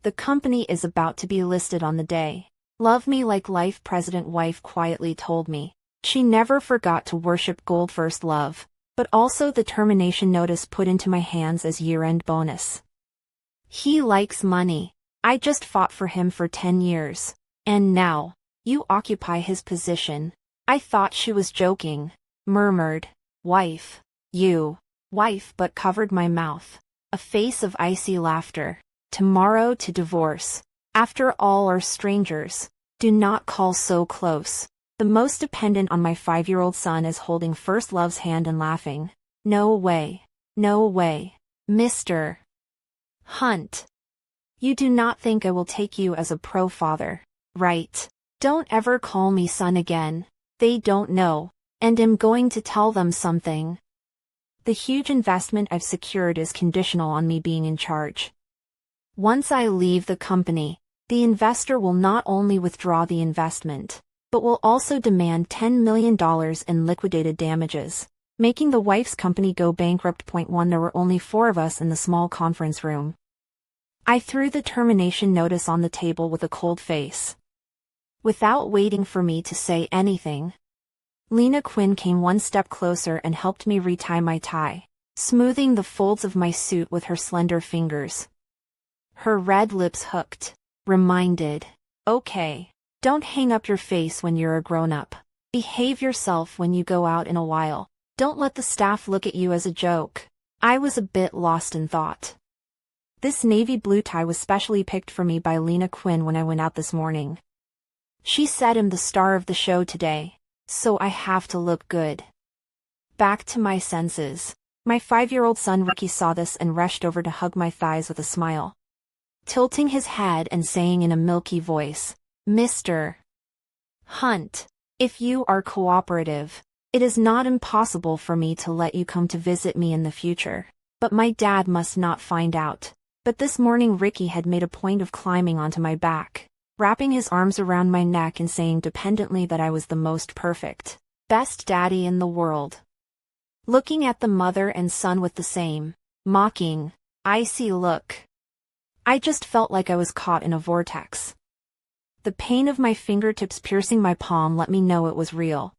The company is about to be listed on the day. Love me like life, President wife quietly told me. She never forgot to worship gold first love, but also the termination notice put into my hands as year-end bonus. He likes money. I just fought for him for 10 years. And now, you occupy his position. I thought she was joking, murmured, wife, wife, but covered my mouth. A face of icy laughter. Tomorrow to divorce. After all are strangers. Do not call so close. The most dependent on my 5-year-old son is holding first love's hand and laughing. No way. No way. Mr. Hunt. You do not think I will take you as a pro-father, right? Don't ever call me son again. They don't know, and I'm going to tell them something. The huge investment I've secured is conditional on me being in charge. Once I leave the company, the investor will not only withdraw the investment, but will also demand $10 million in liquidated damages, making the wife's company go bankrupt. Point 1. There were only 4 of us in the small conference room. I threw the termination notice on the table with a cold face. Without waiting for me to say anything, Lena Quinn came one step closer and helped me retie my tie, smoothing the folds of my suit with her slender fingers. Her red lips hooked, reminded, okay, don't hang up your face when you're a grown-up. Behave yourself when you go out in a while. Don't let the staff look at you as a joke. I was a bit lost in thought. This navy blue tie was specially picked for me by Lena Quinn when I went out this morning. She said I'm the star of the show today, so I have to look good. Back to my senses. My 5-year-old son Ricky saw this and rushed over to hug my thighs with a smile, tilting his head and saying in a milky voice, Mr. Hunt, if you are cooperative, it is not impossible for me to let you come to visit me in the future, but my dad must not find out. But this morning Ricky had made a point of climbing onto my back, wrapping his arms around my neck and saying dependently that I was the most perfect, best daddy in the world. Looking at the mother and son with the same, mocking, icy look, I just felt like I was caught in a vortex. The pain of my fingertips piercing my palm let me know it was real.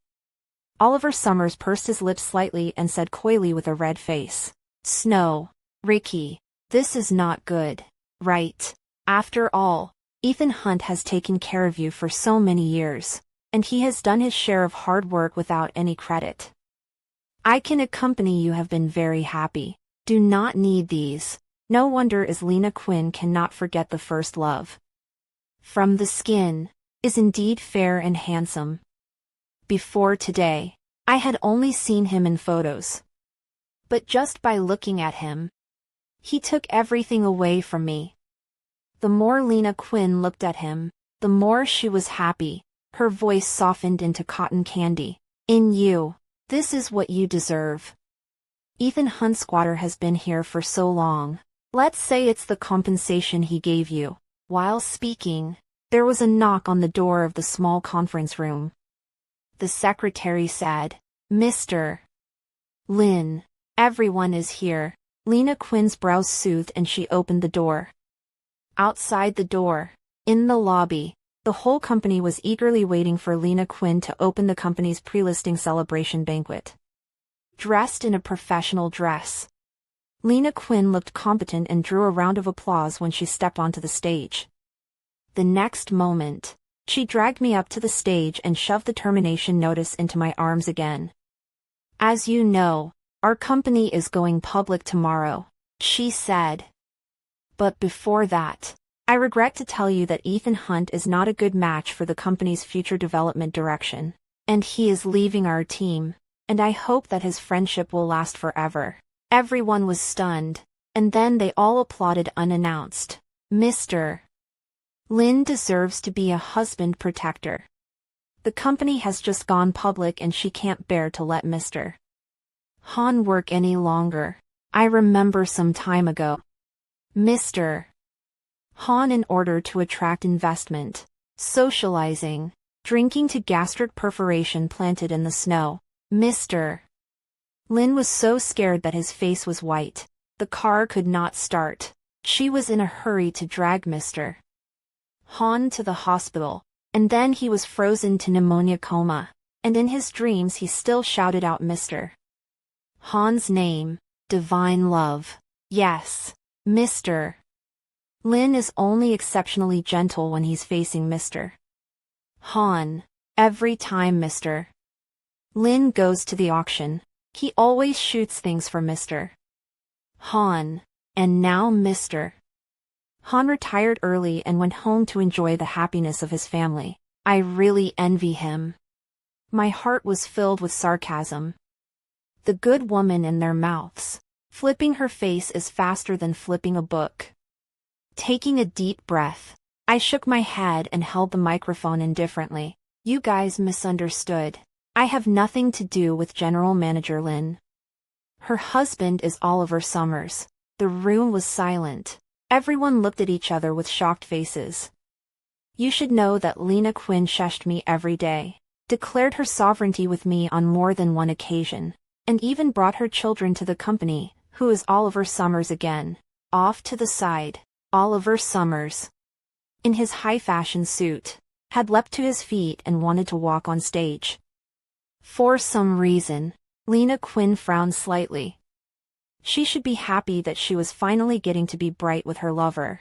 Oliver Summers pursed his lips slightly and said coyly with a red face, Snow, Ricky, this is not good, right? After all, Ethan Hunt has taken care of you for so many years, and he has done his share of hard work without any credit. I can accompany you. Have been very happy. Do not need these. No wonder is Lena Quinn cannot forget the first love. From the skin, is indeed fair and handsome. Before today, I had only seen him in photos. But just by looking at him, he took everything away from me. The more Lena Quinn looked at him, the more she was happy. Her voice softened into cotton candy. In you, this is what you deserve. Ethan Hunt squatter has been here for so long. Let's say it's the compensation he gave you. While speaking, there was a knock on the door of the small conference room. The secretary said, Mr. Lynn, everyone is here. Lena Quinn's brows soothed and she opened the door. Outside the door, in the lobby, the whole company was eagerly waiting for Lena Quinn to open the company's pre-listing celebration banquet. Dressed in a professional dress, Lena Quinn looked competent and drew a round of applause when she stepped onto the stage. The next moment, she dragged me up to the stage and shoved the termination notice into my arms again. As you know, our company is going public tomorrow, she said. But before that, I regret to tell you that Ethan Hunt is not a good match for the company's future development direction, and he is leaving our team, and I hope that his friendship will last forever. Everyone was stunned, and then they all applauded unannounced. Mr. Lynn deserves to be a husband protector. The company has just gone public and she can't bear to let Mr. Han work any longer. I remember some time ago, Mr. Han, in order to attract investment, socializing, drinking to gastric perforation planted in the snow. Mr. Lynn was so scared that his face was white. The car could not start. She was in a hurry to drag Mr. Han to the hospital, and then he was frozen to pneumonia coma, and in his dreams he still shouted out Mr. Han's name, divine love. Yes, Mr. Lin is only exceptionally gentle when he's facing Mr. Han. Every time Mr. Lin goes to the auction, he always shoots things for Mr. Han. And now Mr. Han retired early and went home to enjoy the happiness of his family. I really envy him. My heart was filled with sarcasm. The good woman in their mouths. Flipping her face is faster than flipping a book. Taking a deep breath, I shook my head and held the microphone indifferently. You guys misunderstood. I have nothing to do with General Manager Lin. Her husband is Oliver Summers. The room was silent. Everyone looked at each other with shocked faces. You should know that Lena Quinn shushed me every day, declared her sovereignty with me on more than one occasion, and even brought her children to the company. Who is Oliver Summers again? Off to the side, Oliver Summers, in his high-fashion suit, had leapt to his feet and wanted to walk on stage. For some reason, Lena Quinn frowned slightly. She should be happy that she was finally getting to be bright with her lover.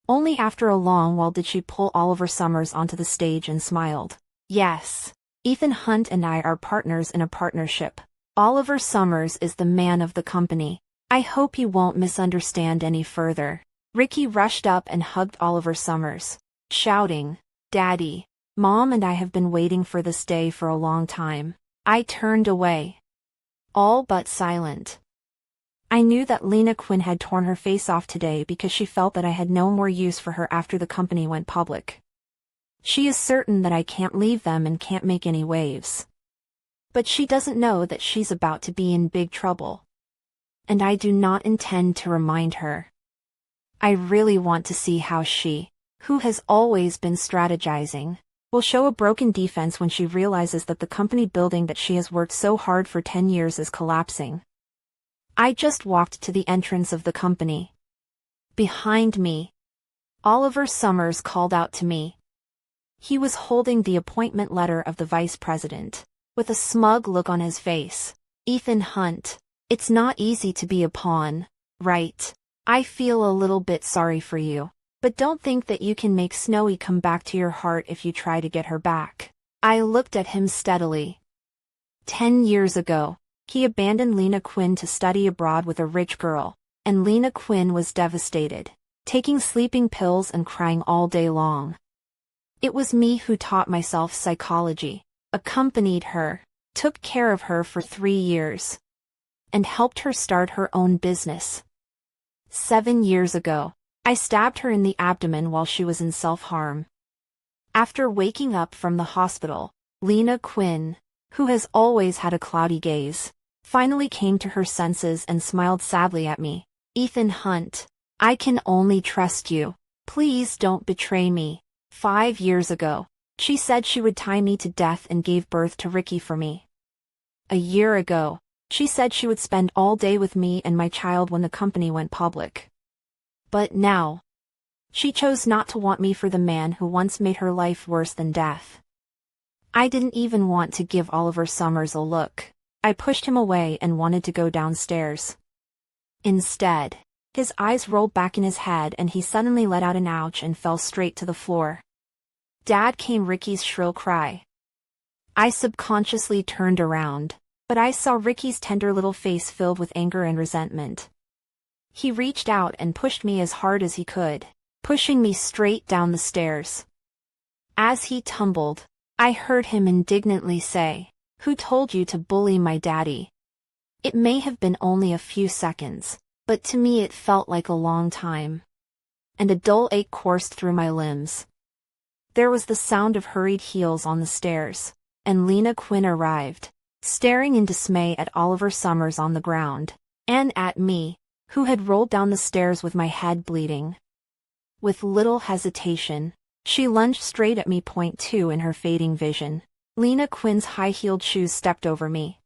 Only after a long while did she pull Oliver Summers onto the stage and smiled. Yes, Ethan Hunt and I are partners in a partnership. Oliver Summers is the man of the company. I hope you won't misunderstand any further. Ricky rushed up and hugged Oliver Summers, shouting, Daddy, Mom and I have been waiting for this day for a long time. I turned away. All but silent. I knew that Lena Quinn had torn her face off today because she felt that I had no more use for her after the company went public. She is certain that I can't leave them and can't make any waves. But she doesn't know that she's about to be in big trouble. And I do not intend to remind her. I really want to see how she, who has always been strategizing, will show a broken defense when she realizes that the company building that she has worked so hard for 10 years is collapsing. I just walked to the entrance of the company. Behind me, Oliver Summers called out to me. He was holding the appointment letter of the vice president, with a smug look on his face. Ethan Hunt, it's not easy to be a pawn, right? I feel a little bit sorry for you, but don't think that you can make Snowy come back to your heart if you try to get her back. I looked at him steadily. 10 years ago, he abandoned Lena Quinn to study abroad with a rich girl, and Lena Quinn was devastated, taking sleeping pills and crying all day long. It was me who taught myself psychology, accompanied her, took care of her for 3 years, and helped her start her own business. 7 years ago, I stabbed her in the abdomen while she was in self-harm. After waking up from the hospital, Lena Quinn, who has always had a cloudy gaze, finally came to her senses and smiled sadly at me. Ethan Hunt, I can only trust you. Please don't betray me. 5 years ago, she said she would tie me to death and gave birth to Ricky for me. A year ago, she said she would spend all day with me and my child when the company went public. But now, she chose not to want me for the man who once made her life worse than death. I didn't even want to give Oliver Summers a look. I pushed him away and wanted to go downstairs. Instead, his eyes rolled back in his head and he suddenly let out an ouch and fell straight to the floor. Dad, came Ricky's shrill cry. I subconsciously turned around, but I saw Ricky's tender little face filled with anger and resentment. He reached out and pushed me as hard as he could, pushing me straight down the stairs. As he tumbled, I heard him indignantly say, "Who told you to bully my daddy?" It may have been only a few seconds, but to me it felt like a long time. And a dull ache coursed through my limbs. There was the sound of hurried heels on the stairs, and Lena Quinn arrived, staring in dismay at Oliver Summers on the ground, and at me, who had rolled down the stairs with my head bleeding. With little hesitation, she lunged straight at me. Point two in her fading vision. Lena Quinn's high-heeled shoes stepped over me.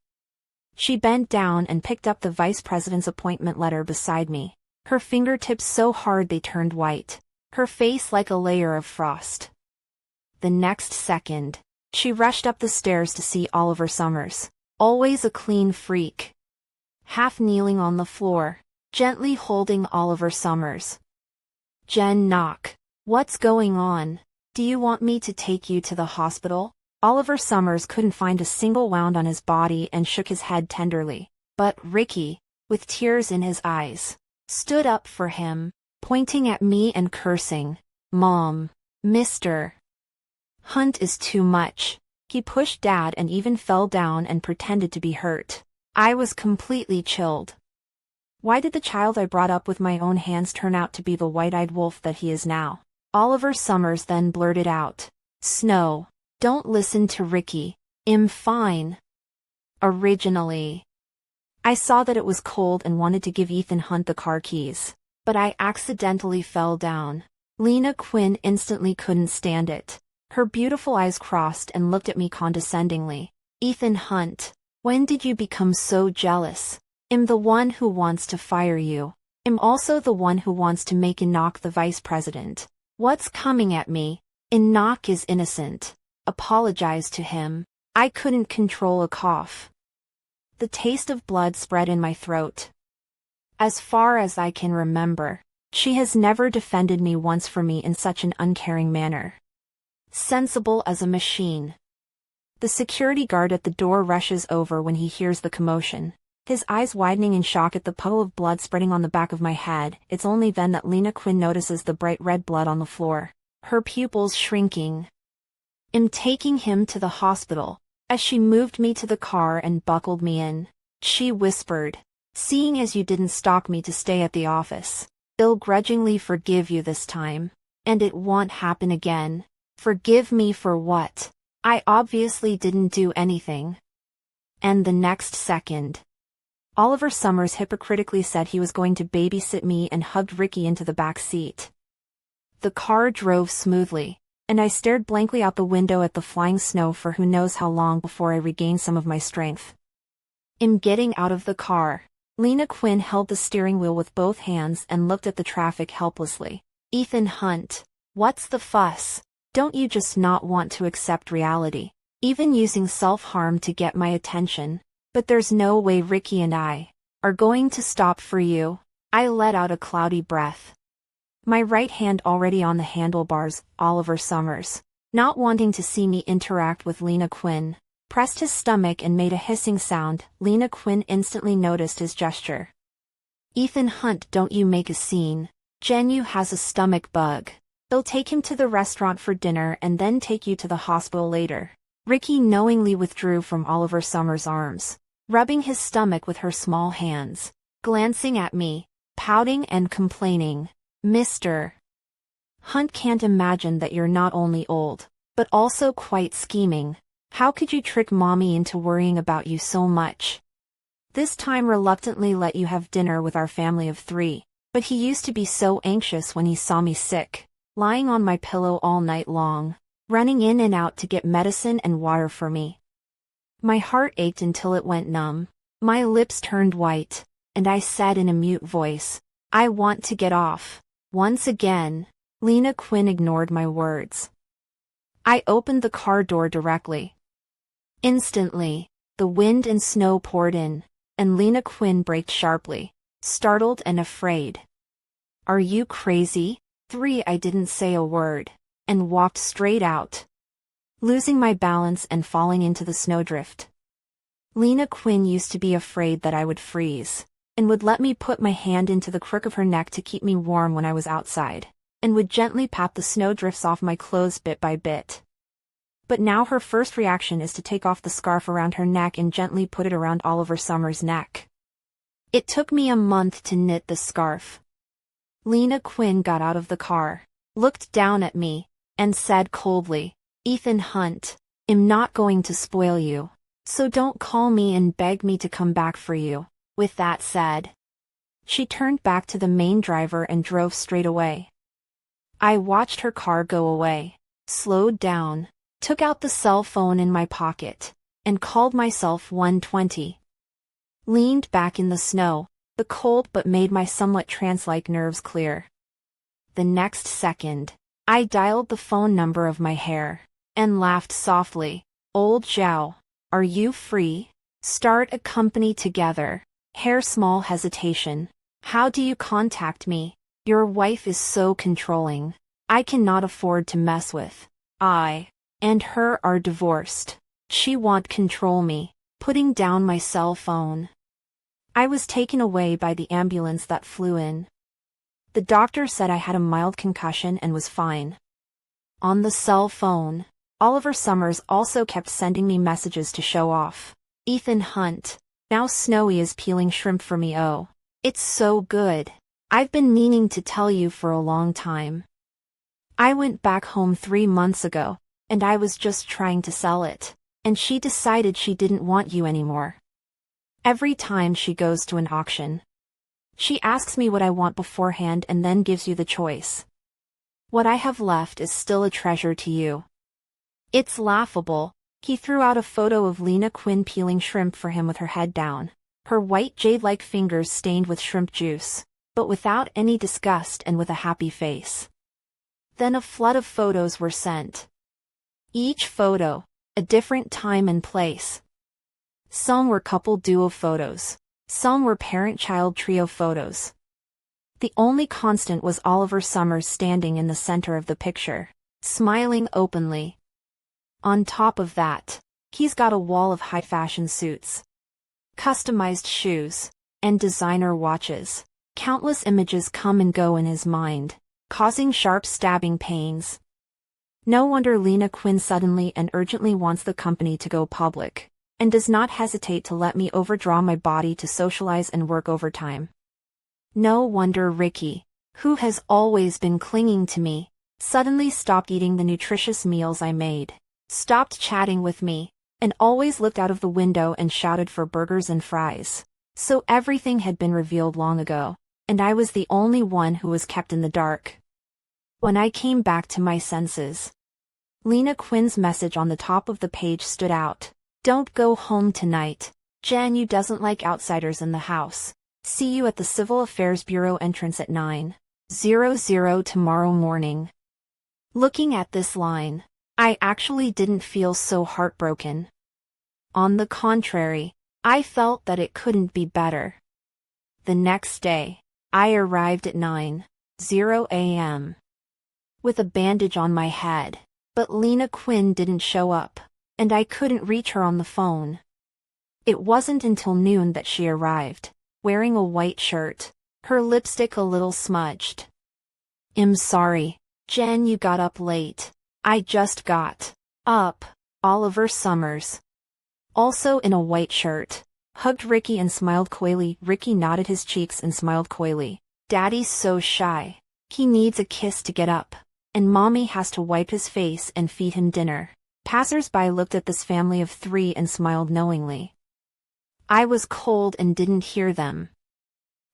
She bent down and picked up the vice president's appointment letter beside me. her fingertips so hard they turned white, her face like a layer of frost. The next second, she rushed up the stairs to see Oliver Summers, always a clean freak, half kneeling on the floor, gently holding Oliver Summers. "Jen, knock. What's going on? Do you want me to take you to the hospital?" Oliver Summers couldn't find a single wound on his body and shook his head tenderly. But Ricky, with tears in his eyes, stood up for him, pointing at me and cursing, "Mom, Mr. Hunt is too much." He pushed Dad and even fell down and pretended to be hurt. I was completely chilled. Why did the child I brought up with my own hands turn out to be the white-eyed wolf that he is now? Oliver Summers then blurted out, "Snow, don't listen to Ricky. I'm fine." Originally, I saw that it was cold and wanted to give Ethan Hunt the car keys, but I accidentally fell down. Lena Quinn instantly couldn't stand it. Her beautiful eyes crossed and looked at me condescendingly. "Ethan Hunt, when did you become so jealous? I'm the one who wants to fire you. I'm also the one who wants to make Enoch the vice president. What's coming at me? Enoch is innocent. Apologize to him." I couldn't control a cough. The taste of blood spread in my throat. As far as I can remember, she has never defended me once for me in such an uncaring manner. Sensible as a machine. The security guard at the door rushes over when he hears the commotion, his eyes widening in shock at the puddle of blood spreading on the back of my head. It's only then that Lena Quinn notices the bright red blood on the floor, her pupils shrinking. "I'm taking him to the hospital." As she moved me to the car and buckled me in, she whispered, "Seeing as you didn't stalk me to stay at the office, I'll grudgingly forgive you this time, and it won't happen again." Forgive me for what? I obviously didn't do anything. And the next second, Oliver Summers hypocritically said he was going to babysit me and hugged Ricky into the back seat. The car drove smoothly, and I stared blankly out the window at the flying snow for who knows how long before I regained some of my strength. In getting out of the car, Lena Quinn held the steering wheel with both hands and looked at the traffic helplessly. "Ethan Hunt, what's the fuss? Don't you just not want to accept reality? Even using self-harm to get my attention? But there's no way Ricky and I are going to stop for you." I let out a cloudy breath. My right hand already on the handlebars. Oliver Summers, not wanting to see me interact with Lena Quinn, pressed his stomach and made a hissing sound. Lena Quinn instantly noticed his gesture. "Ethan Hunt, don't you make a scene. Jennu has a stomach bug. They'll take him to the restaurant for dinner and then take you to the hospital later." Ricky knowingly withdrew from Oliver Summers' arms, rubbing his stomach with her small hands, glancing at me, pouting and complaining. "Mr. Hunt can't imagine that you're not only old, but also quite scheming. How could you trick mommy into worrying about you so much? This time reluctantly let you have dinner with our family of 3, but he used to be so anxious when he saw me sick, lying on my pillow all night long, running in and out to get medicine and water for me." My heart ached until it went numb. My lips turned white, and I said in a mute voice, "I want to get off." Once again, Lena Quinn ignored my words. I opened the car door directly. Instantly, the wind and snow poured in, and Lena Quinn braked sharply, startled and afraid. "Are you crazy?" I didn't say a word, and walked straight out, losing my balance and falling into the snowdrift. Lena Quinn used to be afraid that I would freeze, and would let me put my hand into the crook of her neck to keep me warm when I was outside, and would gently pat the snowdrifts off my clothes bit by bit. But now her first reaction is to take off the scarf around her neck and gently put it around Oliver Summers' neck. It took me a month to knit the scarf. Lena Quinn got out of the car, looked down at me, and said coldly, "Ethan Hunt, I'm not going to spoil you, so don't call me and beg me to come back for you." With that said, she turned back to the main driver and drove straight away. I watched her car go away, slowed down, took out the cell phone in my pocket, and called myself 120. Leaned back in the snow, The cold but made my somewhat trance-like nerves clear. The next second, I dialed the phone number of my hair, and laughed softly. Old Zhao, are you free? Start a company together. Hair small hesitation. How do you contact me? Your wife is so controlling. I cannot afford to mess with. I and her are divorced. She won't control me. Putting down my cell phone. I was taken away by the ambulance that flew in. The doctor said I had a mild concussion and was fine. On the cell phone, Oliver Summers also kept sending me messages to show off. Ethan Hunt. Now Snowy is peeling shrimp for me. Oh, it's so good. I've been meaning to tell you for a long time. I went back home 3 months ago, and I was just trying to sell it, and she decided she didn't want you anymore. Every time she goes to an auction, she asks me what I want beforehand and then gives you the choice. What I have left is still a treasure to you. It's laughable. He threw out a photo of Lena Quinn peeling shrimp for him with her head down, her white jade-like fingers stained with shrimp juice, but without any disgust and with a happy face. Then a flood of photos were sent. Each photo, a different time and place. Some were couple duo photos. Some were parent-child trio photos. The only constant was Oliver Summers standing in the center of the picture, smiling openly. On top of that, he's got a wall of high-fashion suits, customized shoes, and designer watches. Countless images come and go in his mind, causing sharp stabbing pains. No wonder Lena Quinn suddenly and urgently wants the company to go public, and does not hesitate to let me overdraw my body to socialize and work overtime. No wonder Ricky, who has always been clinging to me, suddenly stopped eating the nutritious meals I made, stopped chatting with me, and always looked out of the window and shouted for burgers and fries. So everything had been revealed long ago, and I was the only one who was kept in the dark. When I came back to my senses, Lena Quinn's message on the top of the page stood out. Don't go home tonight. Jan Yu doesn't like outsiders in the house. See you at the Civil Affairs Bureau entrance at 9:00 tomorrow morning. Looking at this line, I actually didn't feel so heartbroken. On the contrary, I felt that it couldn't be better. The next day, I arrived at 9:00 a.m. with a bandage on my head, but Lena Quinn didn't show up, and I couldn't reach her on the phone. It wasn't until noon that she arrived, wearing a white shirt, her lipstick a little smudged. I'm sorry, Jen, you got up late. I just got up. Oliver Summers, also in a white shirt, hugged Ricky and smiled coyly. Ricky nodded his cheeks and smiled coyly. Daddy's so shy. He needs a kiss to get up, and Mommy has to wipe his face and feed him dinner. Passers-by looked at this family of 3 and smiled knowingly. I was cold and didn't hear them.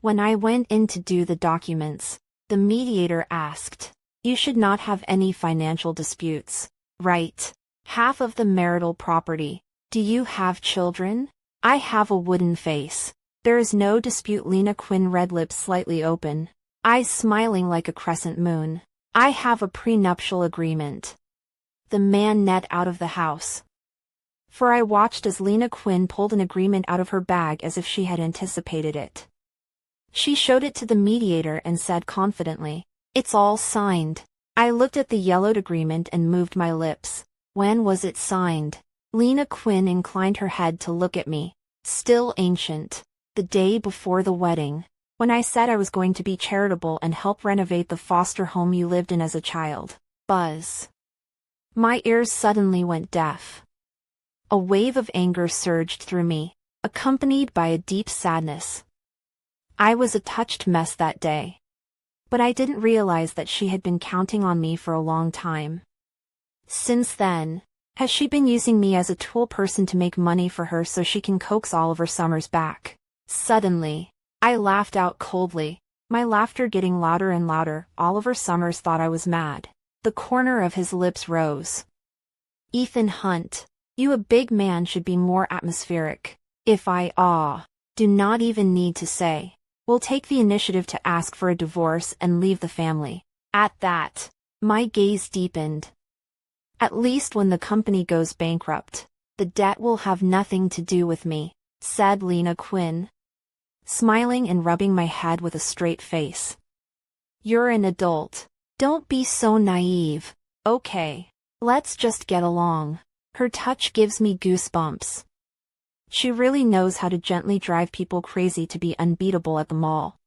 When I went in to do the documents, the mediator asked, "You should not have any financial disputes, right? Half of the marital property. Do you have children?" I have a wooden face. There is no dispute. Lena Quinn, red lips slightly open, eyes smiling like a crescent moon. I have a prenuptial agreement. The man net out of the house. For I watched as Lena Quinn pulled an agreement out of her bag as if she had anticipated it. She showed it to the mediator and said confidently, "It's all signed." I looked at the yellowed agreement and moved my lips. When was it signed? Lena Quinn inclined her head to look at me. Still ancient. The day before the wedding, when I said I was going to be charitable and help renovate the foster home you lived in as a child. Buzz. My ears suddenly went deaf. A wave of anger surged through me, accompanied by a deep sadness. I was a touched mess that day. But I didn't realize that she had been counting on me for a long time. Since then, has she been using me as a tool person to make money for her so she can coax Oliver Summers back? Suddenly, I laughed out coldly, my laughter getting louder and louder. Oliver Summers thought I was mad. The corner of his lips rose. Ethan Hunt, you, a big man, should be more atmospheric. If I do not even need to say, will take the initiative to ask for a divorce and leave the family. At that, my gaze deepened. At least when the company goes bankrupt, the debt will have nothing to do with me, said Lena Quinn, smiling and rubbing my head with a straight face. You're an adult. Don't be so naive. Okay, let's just get along. Her touch gives me goosebumps. She really knows how to gently drive people crazy to be unbeatable at the mall.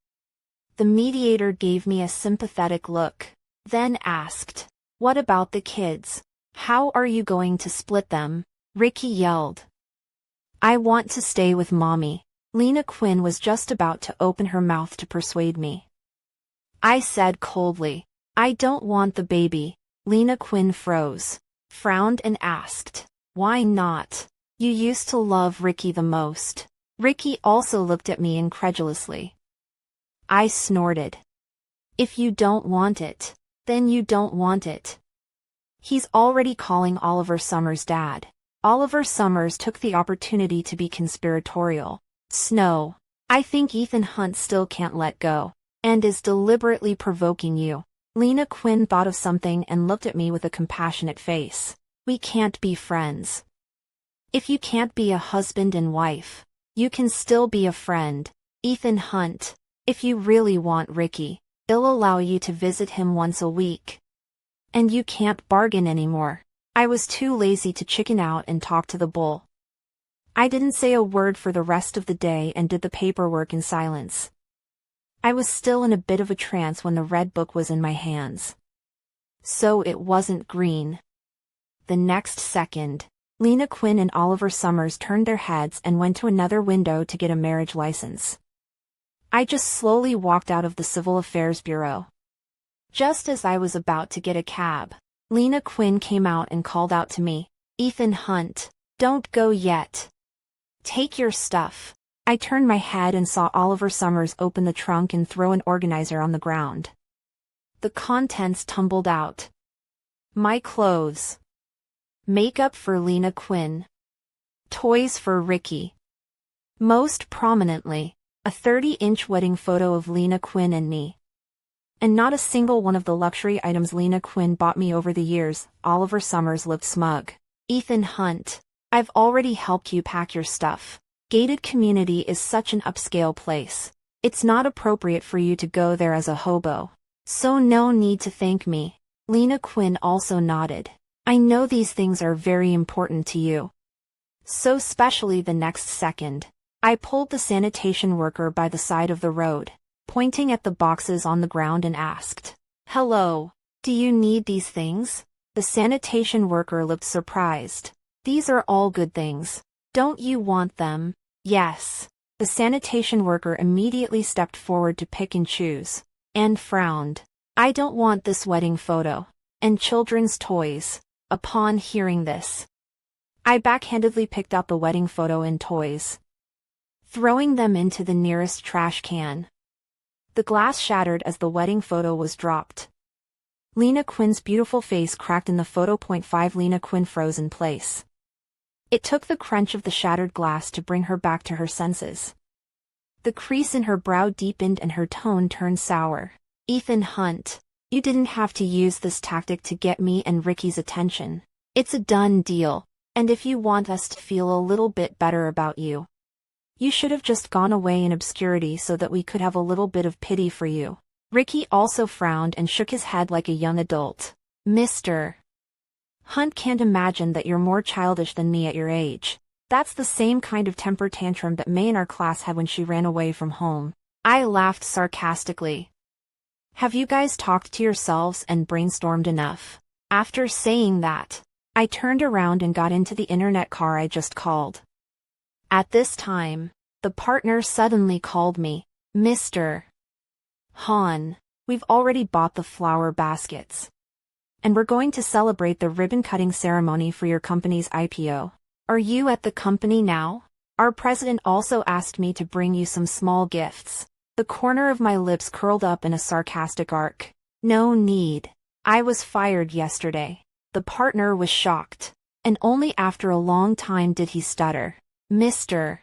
The mediator gave me a sympathetic look, then asked, "What about the kids? How are you going to split them?" Ricky yelled. "I want to stay with Mommy." Lena Quinn was just about to open her mouth to persuade me. I said coldly, "I don't want the baby." Lena Quinn froze, frowned and asked, "Why not? You used to love Ricky the most." Ricky also looked at me incredulously. I snorted. "If you don't want it, then you don't want it." He's already calling Oliver Summers' dad. Oliver Summers took the opportunity to be conspiratorial. Snow, I think Ethan Hunt still can't let go, and is deliberately provoking you. Lena Quinn thought of something and looked at me with a compassionate face. We can't be friends. If you can't be a husband and wife, you can still be a friend. Ethan Hunt, if you really want Ricky, they'll allow you to visit him once a week. And you can't bargain anymore. I was too lazy to chicken out and talk to the bull. I didn't say a word for the rest of the day and did the paperwork in silence. I was still in a bit of a trance when the red book was in my hands. So it wasn't green. The next second, Lena Quinn and Oliver Summers turned their heads and went to another window to get a marriage license. I just slowly walked out of the Civil Affairs Bureau. Just as I was about to get a cab, Lena Quinn came out and called out to me, "Ethan Hunt, don't go yet. Take your stuff." I turned my head and saw Oliver Summers open the trunk and throw an organizer on the ground. The contents tumbled out. My clothes. Makeup for Lena Quinn. Toys for Ricky. Most prominently, a 30-inch wedding photo of Lena Quinn and me. And not a single one of the luxury items Lena Quinn bought me over the years. Oliver Summers looked smug. "Ethan Hunt, I've already helped you pack your stuff. Gated community is such an upscale place. It's not appropriate for you to go there as a hobo. So no need to thank me." Lena Quinn also nodded. "I know these things are very important to you." So especially the next second, I pulled the sanitation worker by the side of the road, pointing at the boxes on the ground and asked, "Hello, do you need these things?" The sanitation worker looked surprised. "These are all good things. Don't you want them?" "Yes." The sanitation worker immediately stepped forward to pick and choose, and frowned. "I don't want this wedding photo, and children's toys." Upon hearing this, I backhandedly picked up the wedding photo and toys, throwing them into the nearest trash can. The glass shattered as the wedding photo was dropped. Lena Quinn's beautiful face cracked in the photo. 5 Lena Quinn froze in place. It took the crunch of the shattered glass to bring her back to her senses. The crease in her brow deepened and her tone turned sour. "Ethan Hunt, you didn't have to use this tactic to get me and Ricky's attention. It's a done deal, and if you want us to feel a little bit better about you, you should have just gone away in obscurity so that we could have a little bit of pity for you." Ricky also frowned and shook his head like a young adult. "Mr. Hunt can't imagine that you're more childish than me at your age. That's the same kind of temper tantrum that May in our class had when she ran away from home." I laughed sarcastically. "Have you guys talked to yourselves and brainstormed enough?" After saying that, I turned around and got into the internet car I just called. At this time, the partner suddenly called me, "Mr. Han, we've already bought the flower baskets. And we're going to celebrate the ribbon-cutting ceremony for your company's IPO. Are you at the company now? Our president also asked me to bring you some small gifts." The corner of my lips curled up in a sarcastic arc. "No need. I was fired yesterday." The partner was shocked, and only after a long time did he stutter. "Mr.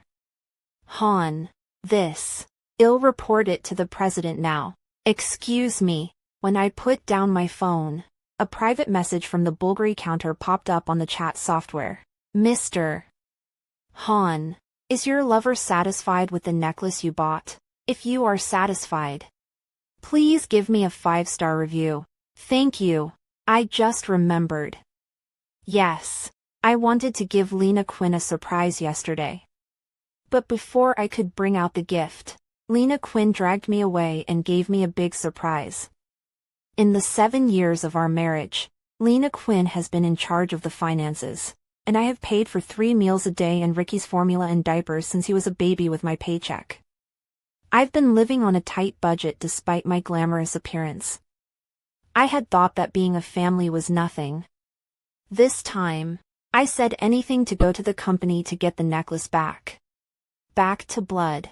Han, this I'll report it to the president now. Excuse me. When I put down my phone, a private message from the Bulgari counter popped up on the chat software. Mr. Han, is your lover satisfied with the necklace you bought? If you are satisfied, please give me a 5-star review. Thank you. I just remembered. Yes, I wanted to give Lena Quinn a surprise yesterday. But before I could bring out the gift, Lena Quinn dragged me away and gave me a big surprise. In the 7 years of our marriage, Lena Quinn has been in charge of the finances, and I have paid for 3 meals a day and Ricky's formula and diapers since he was a baby with my paycheck. I've been living on a tight budget despite my glamorous appearance. I had thought that being a family was nothing. This time, I said anything to go to the company to get the necklace back. Back to blood.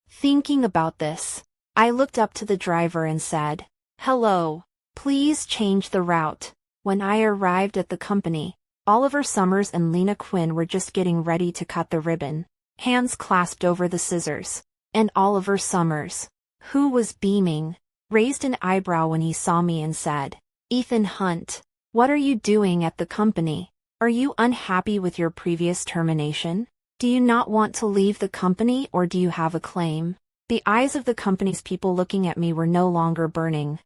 Thinking about this, I looked up to the driver and said, "Hello, please change the route." When I arrived at the company, Oliver Summers and Lena Quinn were just getting ready to cut the ribbon, hands clasped over the scissors, and Oliver Summers, who was beaming, raised an eyebrow when he saw me and said, "Ethan Hunt, what are you doing at the company? Are you unhappy with your previous termination? Do you not want to leave the company or do you have a claim?" The eyes of the company's people looking at me were no longer burning.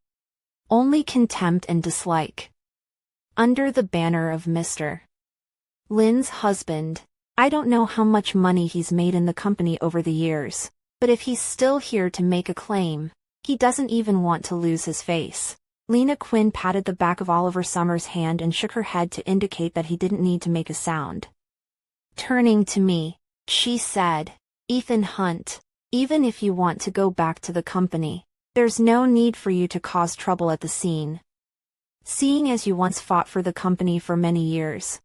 Only contempt and dislike. Under the banner of Mr. Lynn's husband, I don't know how much money he's made in the company over the years, but if he's still here to make a claim, he doesn't even want to lose his face. Lena Quinn patted the back of Oliver Summers' hand and shook her head to indicate that he didn't need to make a sound. Turning to me, she said, "Ethan Hunt, even if you want to go back to the company, there's no need for you to cause trouble at the scene. Seeing as you once fought for the company for many years,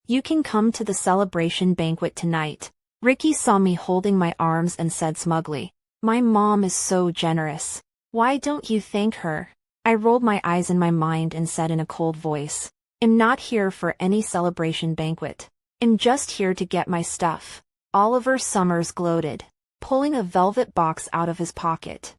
you can come to the celebration banquet tonight." Ricky saw me holding my arms and said smugly, "My mom is so generous. Why don't you thank her?" I rolled my eyes in my mind and said in a cold voice, "I'm not here for any celebration banquet. I'm just here to get my stuff." Oliver Summers gloated, pulling a velvet box out of his pocket.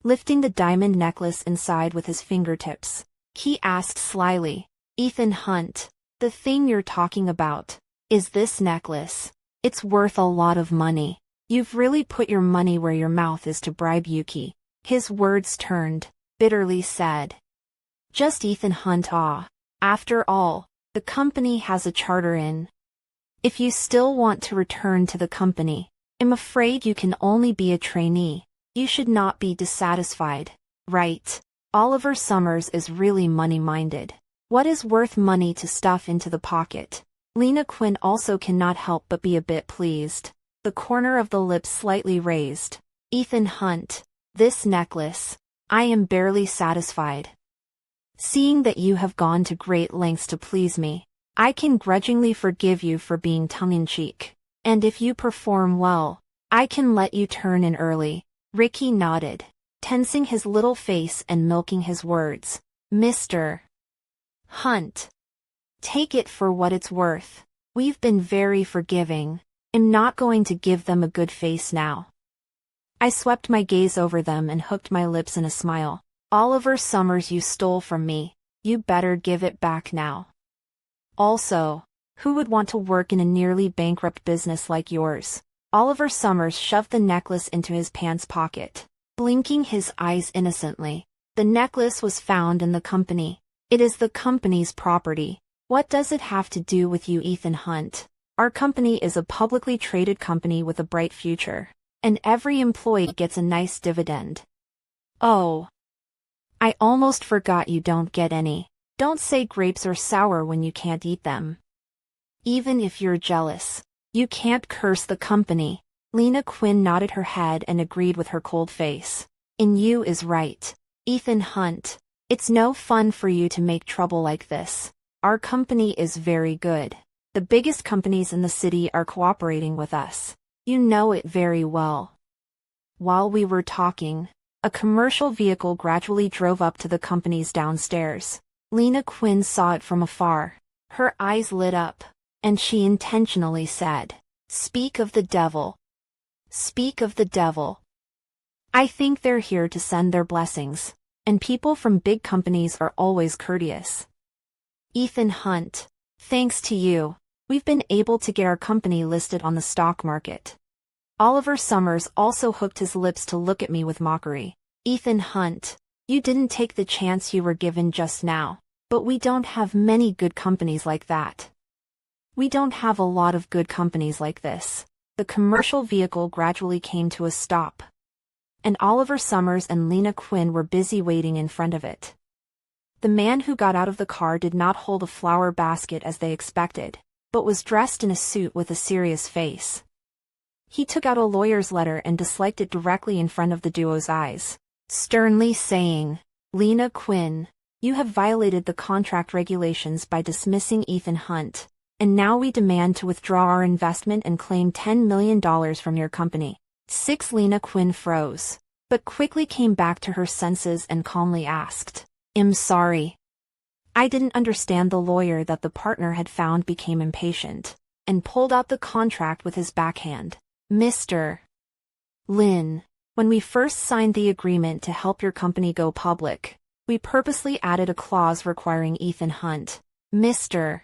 Lifting the diamond necklace inside with his fingertips, he asked slyly, "Ethan Hunt, the thing you're talking about, is this necklace. It's worth a lot of money. You've really put your money where your mouth is to bribe Yuki." His words turned, bitterly said. Just Ethan Hunt. After all, the company has a charter in. If you still want to return to the company, I'm afraid you can only be a trainee. You should not be dissatisfied, right? Oliver Summers is really money-minded. What is worth money to stuff into the pocket? Lena Quinn also cannot help but be a bit pleased, the corner of the lips slightly raised. "Ethan Hunt, this necklace, I am barely satisfied. Seeing that you have gone to great lengths to please me, I can grudgingly forgive you for being tongue-in-cheek. And if you perform well, I can let you turn in early." Ricky nodded, tensing his little face and milking his words. "Mr. Hunt, take it for what it's worth. We've been very forgiving. I'm not going to give them a good face now." I swept my gaze over them and hooked my lips in a smile. "Oliver Summers, you stole from me. You better give it back now. Also, who would want to work in a nearly bankrupt business like yours?" Oliver Summers shoved the necklace into his pants pocket, blinking his eyes innocently. "The necklace was found in the company. It is the company's property. What does it have to do with you, Ethan Hunt? Our company is a publicly traded company with a bright future, and every employee gets a nice dividend." "Oh, I almost forgot you don't get any. Don't say grapes are sour when you can't eat them. Even if you're jealous, you can't curse the company." Lena Quinn nodded her head and agreed with her cold face. "And you is right, Ethan Hunt. It's no fun for you to make trouble like this. Our company is very good. The biggest companies in the city are cooperating with us. You know it very well." While we were talking, a commercial vehicle gradually drove up to the company's downstairs. Lena Quinn saw it from afar. Her eyes lit up, and she intentionally said, "Speak of the devil. Speak of the devil." I think they're here to send their blessings. And people from big companies are always courteous. Ethan Hunt. Thanks to you, we've been able to get our company listed on the stock market. Oliver Summers also hooked his lips to look at me with mockery. Ethan Hunt, you didn't take the chance you were given just now, but we don't have many good companies like that. We don't have a lot of good companies like this. The commercial vehicle gradually came to a stop, and Oliver Summers and Lena Quinn were busy waiting in front of it. The man who got out of the car did not hold a flower basket as they expected, but was dressed in a suit with a serious face. He took out a lawyer's letter and disliked it directly in front of the duo's eyes, sternly saying, "Lena Quinn, you have violated the contract regulations by dismissing Ethan Hunt, and now we demand to withdraw our investment and claim $10 million from your company." 6. Lena Quinn froze, but quickly came back to her senses and calmly asked, "I'm sorry." I didn't understand. The lawyer that the partner had found became impatient, and pulled out the contract with his backhand. "Mr. Lin, when we first signed the agreement to help your company go public, we purposely added a clause requiring Ethan Hunt, Mr.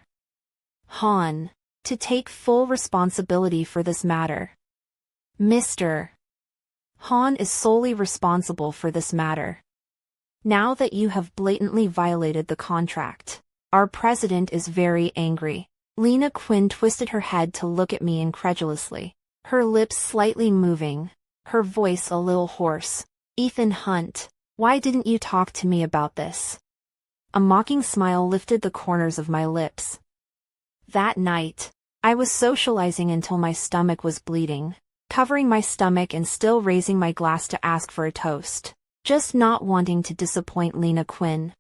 Han, to take full responsibility for this matter. Mr. Han is solely responsible for this matter. Now that you have blatantly violated the contract, our president is very angry." Lena Quinn twisted her head to look at me incredulously, her lips slightly moving, her voice a little hoarse. "Ethan Hunt, why didn't you talk to me about this?" A mocking smile lifted the corners of my lips. That night, I was socializing until my stomach was bleeding, covering my stomach and still raising my glass to ask for a toast, just not wanting to disappoint Lena Quinn.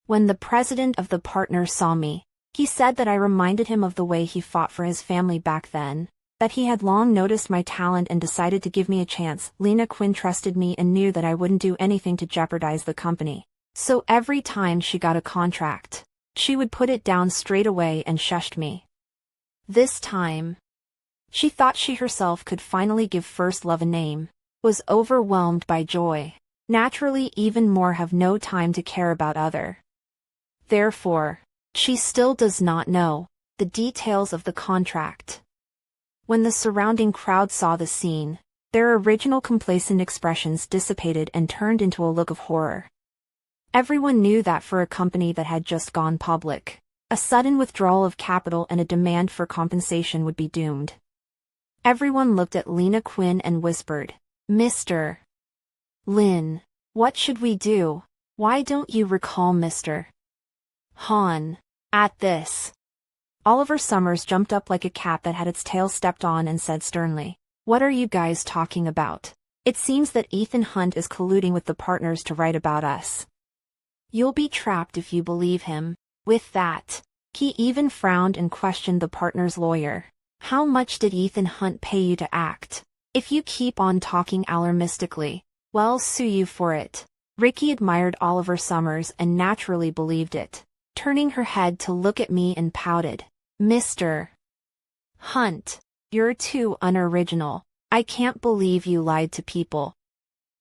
When the president of the partners saw me, he said that I reminded him of the way he fought for his family back then, that he had long noticed my talent and decided to give me a chance. Lena Quinn trusted me and knew that I wouldn't do anything to jeopardize the company. So every time she got a contract, she would put it down straight away and shushed me. This time, she thought she herself could finally give First Love a name, was overwhelmed by joy, naturally even more have no time to care about other. Therefore, she still does not know the details of the contract. When the surrounding crowd saw the scene, their original complacent expressions dissipated and turned into a look of horror. Everyone knew that for a company that had just gone public, a sudden withdrawal of capital and a demand for compensation would be doomed. Everyone looked at Lena Quinn and whispered, "Mr. Lin, what should we do? Why don't you recall Mr. Han?" At this, Oliver Summers jumped up like a cat that had its tail stepped on and said sternly, "What are you guys talking about? It seems that Ethan Hunt is colluding with the partners to write about us. You'll be trapped if you believe him." With that, he even frowned and questioned the partner's lawyer. "How much did Ethan Hunt pay you to act? If you keep on talking alarmistically, well, sue you for it." Ricky admired Oliver Summers and naturally believed it, turning her head to look at me and pouted, "Mr. Hunt, you're too unoriginal. I can't believe you lied to people."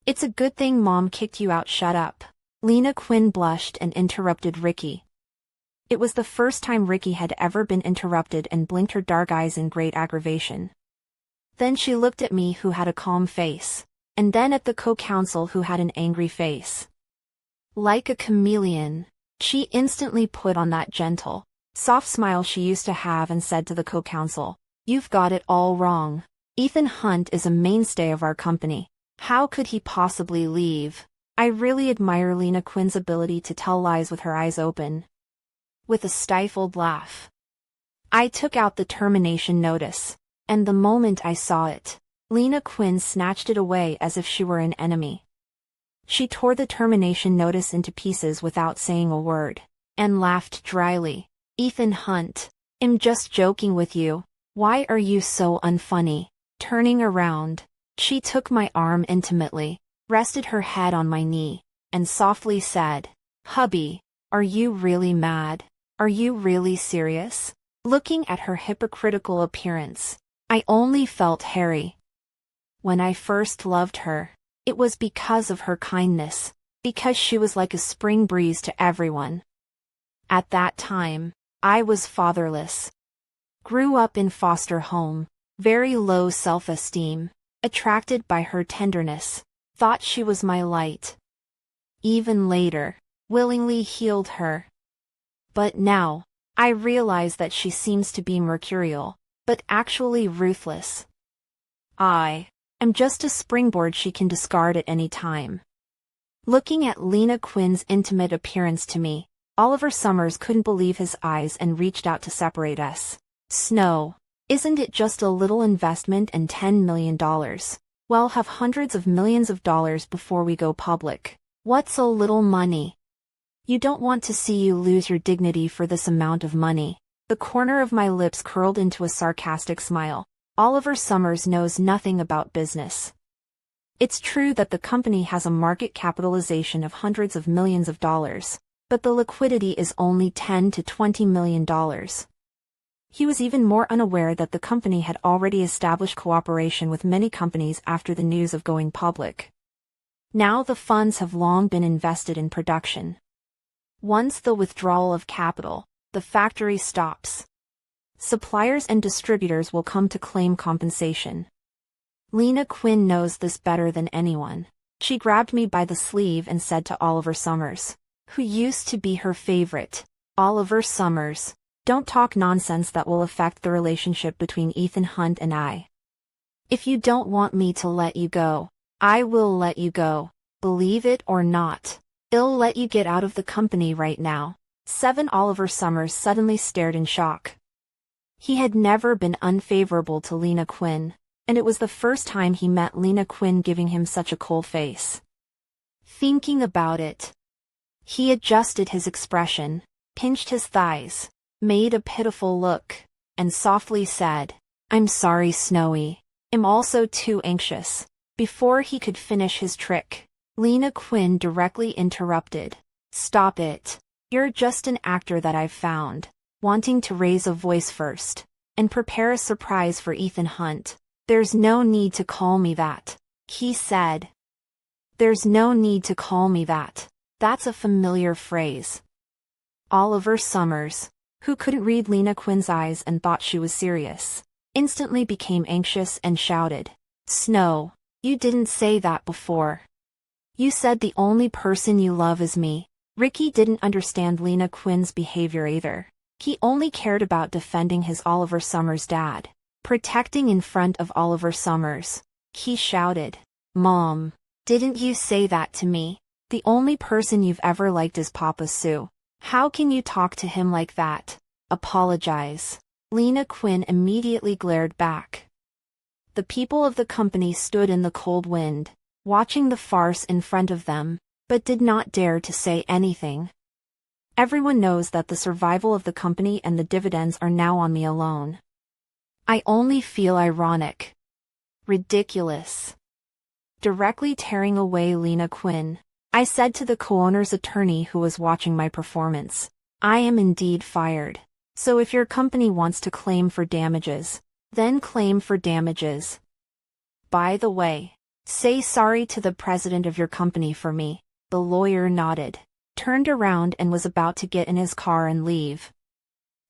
"It's a good thing Mom kicked you out." "Shut up." Lena Quinn blushed and interrupted Ricky. It was the first time Ricky had ever been interrupted and blinked her dark eyes in great aggravation. Then she looked at me, who had a calm face, and then at the co-counsel, who had an angry face. Like a chameleon, she instantly put on that gentle, soft smile she used to have and said to the co-counsel, "You've got it all wrong. Ethan Hunt is a mainstay of our company. How could he possibly leave?" I really admire Lena Quinn's ability to tell lies with her eyes open. With a stifled laugh, I took out the termination notice, and the moment I saw it, Lena Quinn snatched it away as if she were an enemy. She tore the termination notice into pieces without saying a word, and laughed dryly. "Ethan Hunt, I'm just joking with you. Why are you so unfunny?" Turning around, she took my arm intimately, rested her head on my knee, and softly said, "Hubby, are you really mad? Are you really serious?" Looking at her hypocritical appearance, I only felt hairy. When I first loved her, It was because of her kindness, because she was like a spring breeze to everyone. At that time, I was fatherless. Grew up in foster home, very low self-esteem, attracted by her tenderness, thought she was my light. Even later, willingly healed her. But now, I realize that she seems to be mercurial, but actually ruthless. I am just a springboard she can discard at any time. Looking at Lena Quinn's intimate appearance to me, Oliver Summers couldn't believe his eyes and reached out to separate us. Snow, isn't it just a little investment and $10 million? We'll have hundreds of millions of dollars before we go public. What's a little money? You don't want to see you lose your dignity for this amount of money. The corner of my lips curled into a sarcastic smile. Oliver Summers knows nothing about business. It's true that the company has a market capitalization of hundreds of millions of dollars, but the liquidity is only $10 to $20 million. He was even more unaware that the company had already established cooperation with many companies after the news of going public. Now the funds have long been invested in production. Once the withdrawal of capital, the factory stops. Suppliers and distributors will come to claim compensation. Lena Quinn knows this better than anyone. She grabbed me by the sleeve and said to Oliver Summers, who used to be her favorite, "Oliver Summers, don't talk nonsense that will affect the relationship between Ethan Hunt and I. If you don't want me to let you go, I will let you go, believe it or not. I'll let you get out of the company right now." 7 Oliver Summers suddenly stared in shock. He had never been unfavorable to Lena Quinn, and it was the first time he met Lena Quinn giving him such a cold face. Thinking about it, he adjusted his expression, pinched his thighs, made a pitiful look, and softly said, "I'm sorry, Snowy. I'm also too anxious." Before he could finish his trick, Lena Quinn directly interrupted. "Stop it. You're just an actor that I've found, wanting to raise a voice first, and prepare a surprise for Ethan Hunt. There's no need to call me that," he said. "There's no need to call me that. That's a familiar phrase." Oliver Summers, who couldn't read Lena Quinn's eyes and thought she was serious, instantly became anxious and shouted, "Snow, you didn't say that before. You said the only person you love is me." Ricky didn't understand Lena Quinn's behavior either. He only cared about defending his Oliver Summers dad, protecting in front of Oliver Summers. He shouted, "Mom, didn't you say that to me? The only person you've ever liked is Papa Sue. How can you talk to him like that? Apologize." Lena Quinn immediately glared back. The people of the company stood in the cold wind, watching the farce in front of them, but did not dare to say anything. Everyone knows that the survival of the company and the dividends are now on me alone. I only feel ironic. Ridiculous. Directly tearing away Lena Quinn, I said to the co-owner's attorney who was watching my performance, "I am indeed fired. So if your company wants to claim for damages, then claim for damages. By the way, say sorry to the president of your company for me." The lawyer nodded, turned around and was about to get in his car and leave.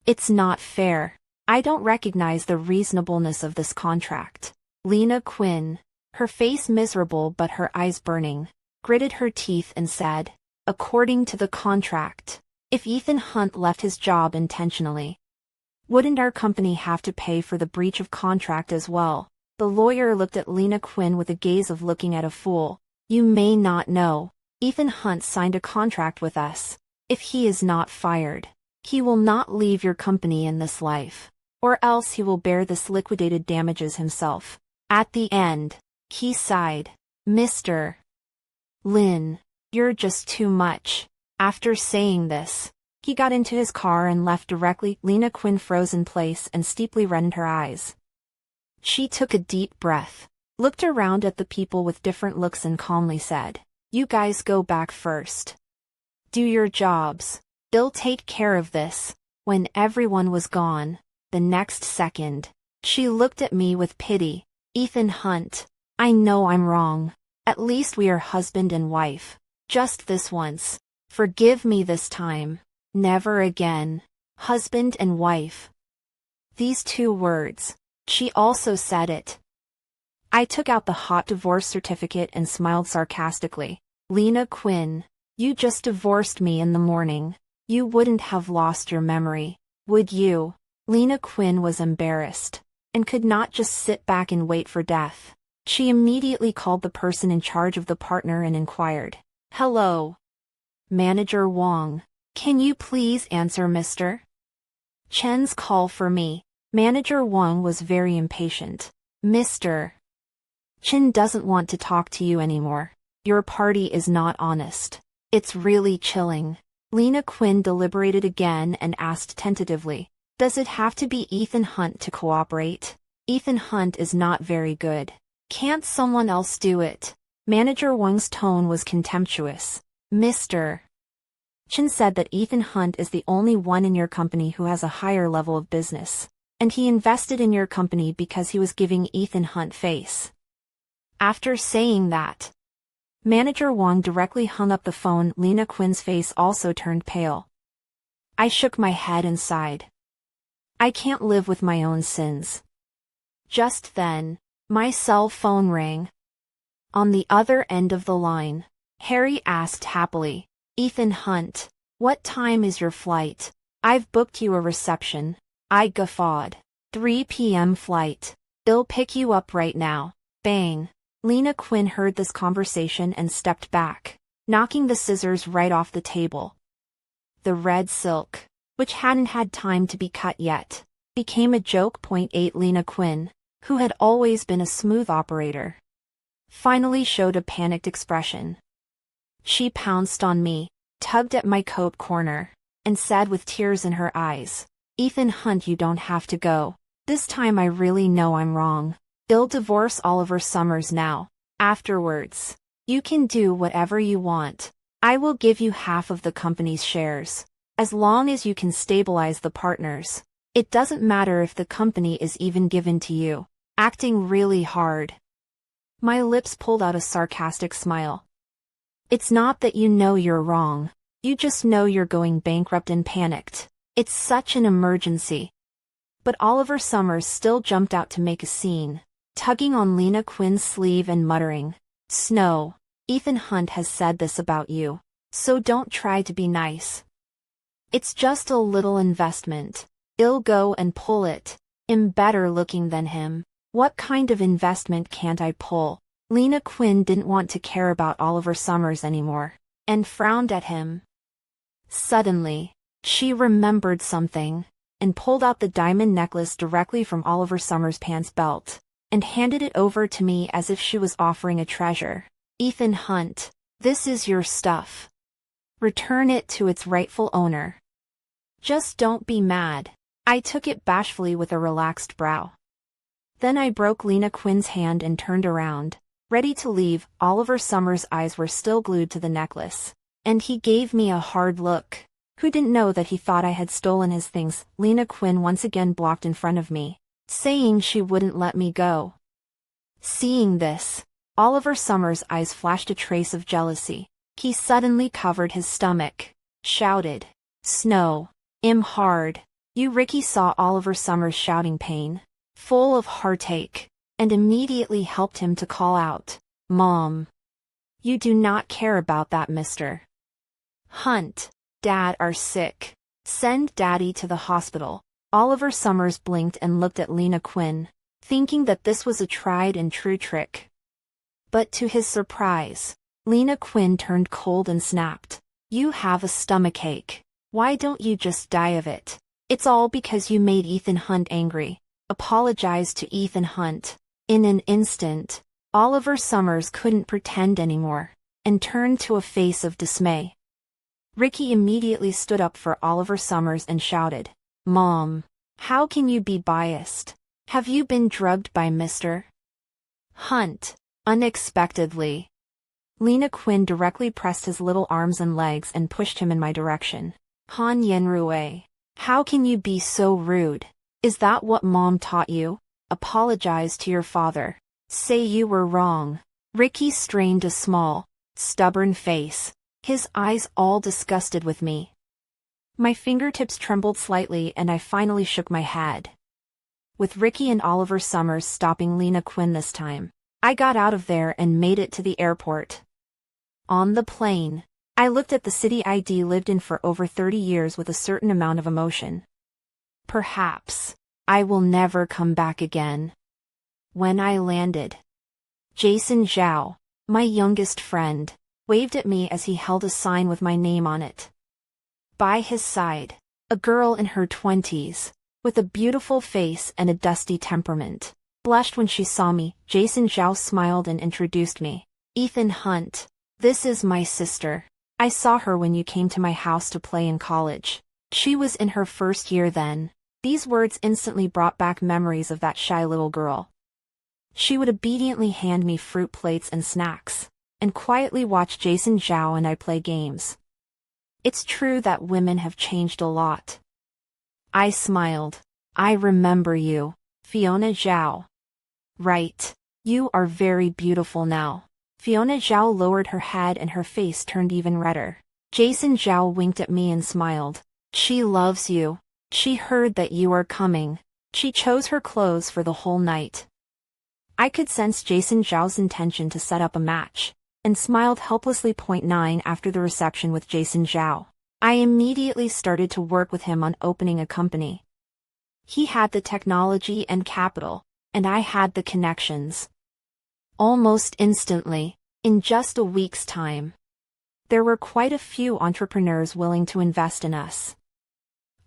"It's not fair. I don't recognize the reasonableness of this contract." Lena Quinn, her face miserable but her eyes burning, gritted her teeth and said, "According to the contract, if Ethan Hunt left his job intentionally, wouldn't our company have to pay for the breach of contract as well?" The lawyer looked at Lena Quinn with a gaze of looking at a fool. "You may not know, Ethan Hunt signed a contract with us. If he is not fired, he will not leave your company in this life, or else he will bear this liquidated damages himself. At the end," he sighed, "Mr. Lynn, you're just too much." After saying this, he got into his car and left directly. Lena Quinn froze in place and steeply reddened her eyes. She took a deep breath, looked around at the people with different looks and calmly said, "You guys go back first. Do your jobs. I'll take care of this." When everyone was gone, the next second, she looked at me with pity. "Ethan Hunt, I know I'm wrong. At least we are husband and wife. Just this once. Forgive me this time. Never again. Husband and wife. These 2 words. She also said it. I took out the hot divorce certificate and smiled sarcastically. Lena Quinn, you just divorced me in the morning. You wouldn't have lost your memory, would you? Lena Quinn was embarrassed, and could not just sit back and wait for death. She immediately called the person in charge of the partner and inquired. Hello. Manager Wong. Can you please answer Mr. Chen's call for me? Manager Wong was very impatient. Mr. Chen doesn't want to talk to you anymore. Your party is not honest. It's really chilling. Lena Quinn deliberated again and asked tentatively. Does it have to be Ethan Hunt to cooperate? Ethan Hunt is not very good. Can't someone else do it? Manager Wang's tone was contemptuous. Mr. Chen said that Ethan Hunt is the only one in your company who has a higher level of business. And he invested in your company because he was giving Ethan Hunt face. After saying that, Manager Wang directly hung up the phone. Lena Quinn's face also turned pale. I shook my head and sighed. I can't live with my own sins. Just then, my cell phone rang. On the other end of the line, Harry asked happily, Ethan Hunt, what time is your flight? I've booked you a reception. I guffawed. 3 p.m. flight. They'll pick you up right now. Bang. Lena Quinn heard this conversation and stepped back, knocking the scissors right off the table. The red silk, which hadn't had time to be cut yet, became a joke. 8 Lena Quinn, who had always been a smooth operator, finally showed a panicked expression. She pounced on me, tugged at my coat corner, and said with tears in her eyes, Ethan Hunt, you don't have to go. This time I really know I'm wrong. I'll divorce Oliver Summers now. Afterwards, you can do whatever you want. I will give you half of the company's shares. As long as you can stabilize the partners. It doesn't matter if the company is even given to you. Acting really hard. My lips pulled out a sarcastic smile. It's not that you know you're wrong. You just know you're going bankrupt and panicked. It's such an emergency. But Oliver Summers still jumped out to make a scene, tugging on Lena Quinn's sleeve and muttering, Snow, Ethan Hunt has said this about you, so don't try to be nice. It's just a little investment. I'll go and pull it. I'm better looking than him. What kind of investment can't I pull? Lena Quinn didn't want to care about Oliver Summers anymore, and frowned at him. Suddenly, she remembered something, and pulled out the diamond necklace directly from Oliver Summers' pants belt, and handed it over to me as if she was offering a treasure. Ethan Hunt, this is your stuff. Return it to its rightful owner. Just don't be mad. I took it bashfully with a relaxed brow. Then I broke Lena Quinn's hand and turned around, ready to leave. Oliver Summers' eyes were still glued to the necklace, and he gave me a hard look. Who didn't know that he thought I had stolen his things? Lena Quinn once again blocked in front of me, saying she wouldn't let me go. Seeing this, Oliver Summers' eyes flashed a trace of jealousy. He suddenly covered his stomach, shouted, Snow, I'm hard. You Ricky saw Oliver Summers shouting pain, full of heartache, and immediately helped him to call out, Mom. You do not care about that Mr. Hunt. Dad are sick. Send Daddy to the hospital. Oliver Summers blinked and looked at Lena Quinn, thinking that this was a tried and true trick. But to his surprise, Lena Quinn turned cold and snapped, You have a stomachache. Why don't you just die of it? It's all because you made Ethan Hunt angry. Apologize to Ethan Hunt. In an instant, Oliver Summers couldn't pretend anymore, and turned to a face of dismay. Ricky immediately stood up for Oliver Summers and shouted, Mom, how can you be biased? Have you been drugged by Mr. Hunt? Unexpectedly, Lena Quinn directly pressed his little arms and legs and pushed him in my direction. Han Yenrue, how can you be so rude? Is that what Mom taught you? Apologize to your father. Say you were wrong. Ricky strained a small, stubborn face, his eyes all disgusted with me. My fingertips trembled slightly and I finally shook my head. With Ricky and Oliver Summers stopping Lena Quinn this time, I got out of there and made it to the airport. On the plane, I looked at the city I'd lived in for over 30 years with a certain amount of emotion. Perhaps I will never come back again. When I landed, Jason Zhao, my youngest friend, waved at me as he held a sign with my name on it. By his side, a girl in her 20s, with a beautiful face and a dusty temperament, blushed when she saw me. Jason Zhao smiled and introduced me. Ethan Hunt, this is my sister. I saw her when you came to my house to play in college. She was in her first year then. These words instantly brought back memories of that shy little girl. She would obediently hand me fruit plates and snacks, and quietly watch Jason Zhao and I play games. It's true that women have changed a lot. I smiled. I remember you, Fiona Zhao. Right. You are very beautiful now. Fiona Zhao lowered her head and her face turned even redder. Jason Zhao winked at me and smiled. She loves you. She heard that you are coming. She chose her clothes for the whole night. I could sense Jason Zhao's intention to set up a match, and smiled helplessly. 9 After the reception with Jason Zhao, I immediately started to work with him on opening a company. He had the technology and capital, and I had the connections. Almost instantly, in just a week's time, there were quite a few entrepreneurs willing to invest in us.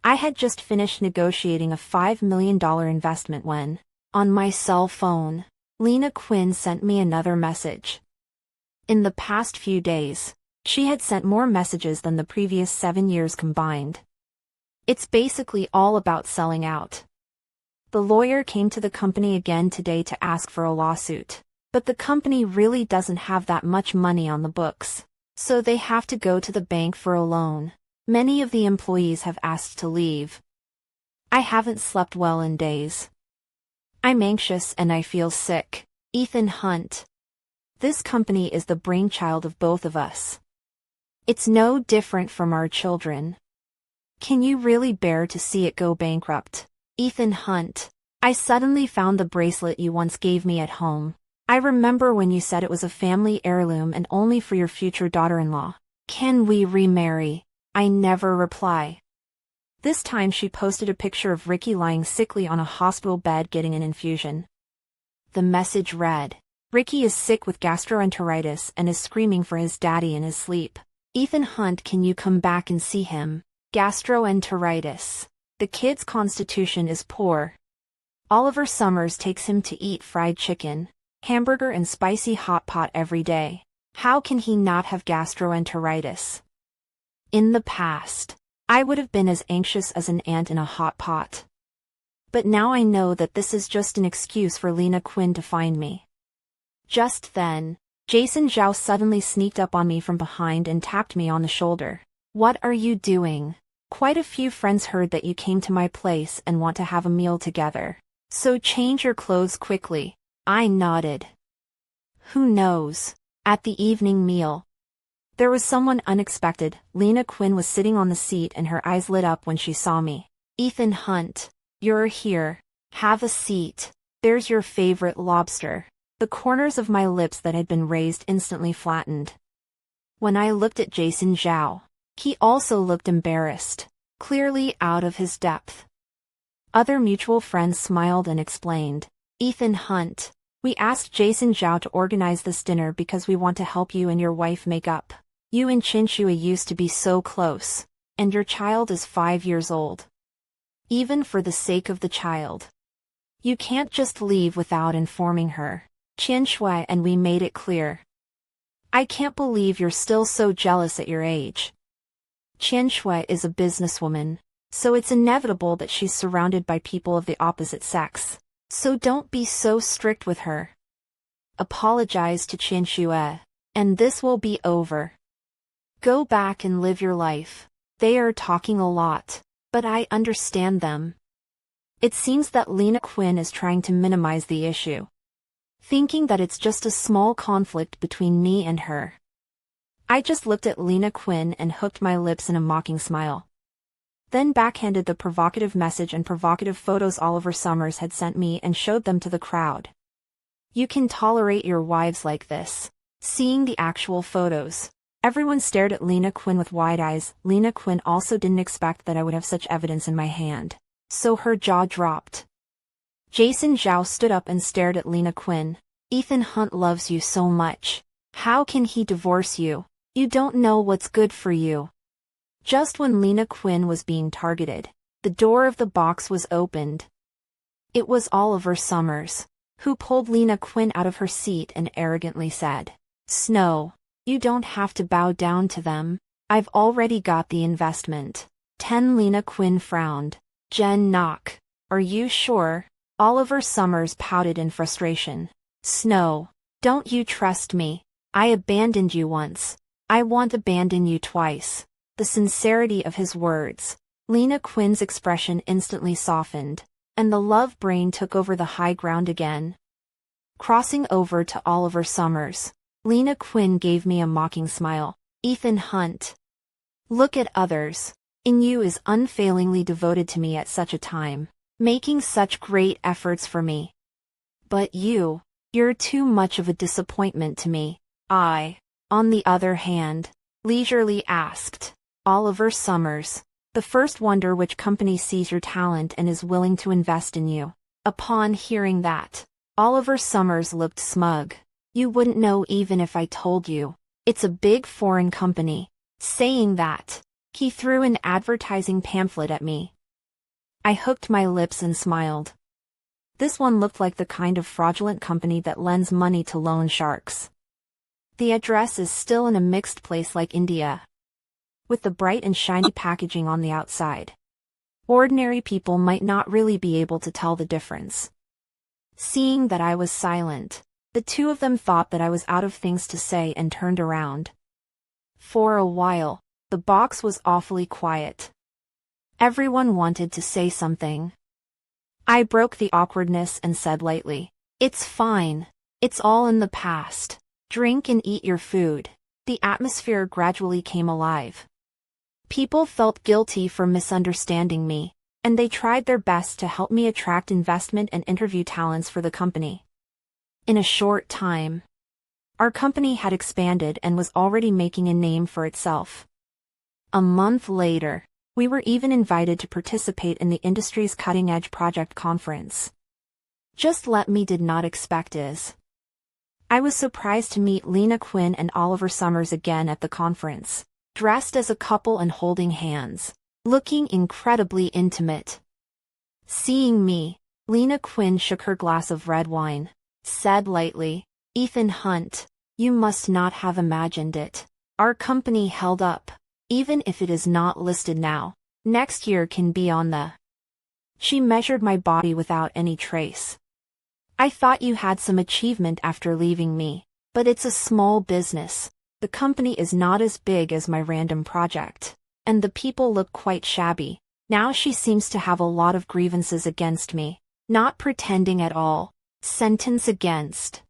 I had just finished negotiating a $5 million investment when, on my cell phone, Lena Quinn sent me another message. In the past few days, she had sent more messages than the previous 7 years combined. It's basically all about selling out. The lawyer came to the company again today to ask for a lawsuit, but the company really doesn't have that much money on the books, so they have to go to the bank for a loan. Many of the employees have asked to leave. I haven't slept well in days. I'm anxious and I feel sick. Ethan Hunt. This company is the brainchild of both of us. It's no different from our children. Can you really bear to see it go bankrupt? Ethan Hunt. I suddenly found the bracelet you once gave me at home. I remember when you said it was a family heirloom and only for your future daughter-in-law. Can we remarry? I never reply. This time she posted a picture of Ricky lying sickly on a hospital bed getting an infusion. The message read, Ricky is sick with gastroenteritis and is screaming for his daddy in his sleep. Ethan Hunt, can you come back and see him? Gastroenteritis. The kid's constitution is poor. Oliver Summers takes him to eat fried chicken, hamburger and spicy hot pot every day. How can he not have gastroenteritis? In the past, I would have been as anxious as an ant in a hot pot. But now I know that this is just an excuse for Lena Quinn to find me. Just then, Jason Zhao suddenly sneaked up on me from behind and tapped me on the shoulder. What are you doing? Quite a few friends heard that you came to my place and want to have a meal together. So change your clothes quickly. I nodded. Who knows? At the evening meal, there was someone unexpected. Lena Quinn was sitting on the seat and her eyes lit up when she saw me. Ethan Hunt, you're here. Have a seat. There's your favorite lobster. The corners of my lips that had been raised instantly flattened. When I looked at Jason Zhao, he also looked embarrassed, clearly out of his depth. Other mutual friends smiled and explained. Ethan Hunt, we asked Jason Zhao to organize this dinner because we want to help you and your wife make up. You and Chinchua used to be so close, and your child is 5 years old. Even for the sake of the child, you can't just leave without informing her. Chinchua and we made it clear. I can't believe you're still so jealous at your age. Chinchua is a businesswoman, so it's inevitable that she's surrounded by people of the opposite sex. So don't be so strict with her. Apologize to Chinchua, and this will be over. Go back and live your life. They are talking a lot, but I understand them. It seems that Lena Quinn is trying to minimize the issue. thinking that it's just a small conflict between me and her. I just looked at Lena Quinn and hooked my lips in a mocking smile. Then backhanded the provocative message and provocative photos Oliver Summers had sent me and showed them to the crowd. You can tolerate your wives like this. Seeing the actual photos, everyone stared at Lena Quinn with wide eyes. Lena Quinn also didn't expect that I would have such evidence in my hand, so her jaw dropped. Jason Zhao stood up and stared at Lena Quinn. Ethan Hunt loves you so much. How can he divorce you? You don't know what's good for you. Just when Lena Quinn was being targeted, the door of the box was opened. It was Oliver Summers, who pulled Lena Quinn out of her seat and arrogantly said, "Snow, you don't have to bow down to them. I've already got the investment." 10 Lena Quinn frowned. "Jen knock. Are you sure?" Oliver Summers pouted in frustration. "Snow, don't you trust me? I abandoned you once. I won't abandon you twice." The sincerity of his words. Lena Quinn's expression instantly softened, and the love brain took over the high ground again. Crossing over to Oliver Summers, Lena Quinn gave me a mocking smile. "Ethan Hunt. Look at others. And you is unfailingly devoted to me at such a time, making such great efforts for me. But you're too much of a disappointment to me." I, on the other hand, leisurely asked, "Oliver Summers, the first wonder which company sees your talent and is willing to invest in you." Upon hearing that, Oliver Summers looked smug. "You wouldn't know even if I told you. It's a big foreign company." Saying that, he threw an advertising pamphlet at me. I hooked my lips and smiled. This one looked like the kind of fraudulent company that lends money to loan sharks. The address is still in a mixed place like India, with the bright and shiny packaging on the outside. Ordinary people might not really be able to tell the difference. Seeing that I was silent, the two of them thought that I was out of things to say and turned around. For a while, the box was awfully quiet. Everyone wanted to say something. I broke the awkwardness and said lightly, "It's fine. It's all in the past. Drink and eat your food." The atmosphere gradually came alive. People felt guilty for misunderstanding me, and they tried their best to help me attract investment and interview talents for the company. In a short time, our company had expanded and was already making a name for itself. A month later, we were even invited to participate in the industry's cutting-edge project conference. Just what me did not expect is, I was surprised to meet Lena Quinn and Oliver Summers again at the conference, dressed as a couple and holding hands, looking incredibly intimate. Seeing me, Lena Quinn shook her glass of red wine, said lightly, "Ethan Hunt, you must not have imagined it. Our company held up, even if it is not listed now. Next year can be on the..." She measured my body without any trace. "I thought you had some achievement after leaving me, but it's a small business. The company is not as big as my random project, and the people look quite shabby. Now she seems to have a lot of grievances against me. Not pretending at all. Sentence against.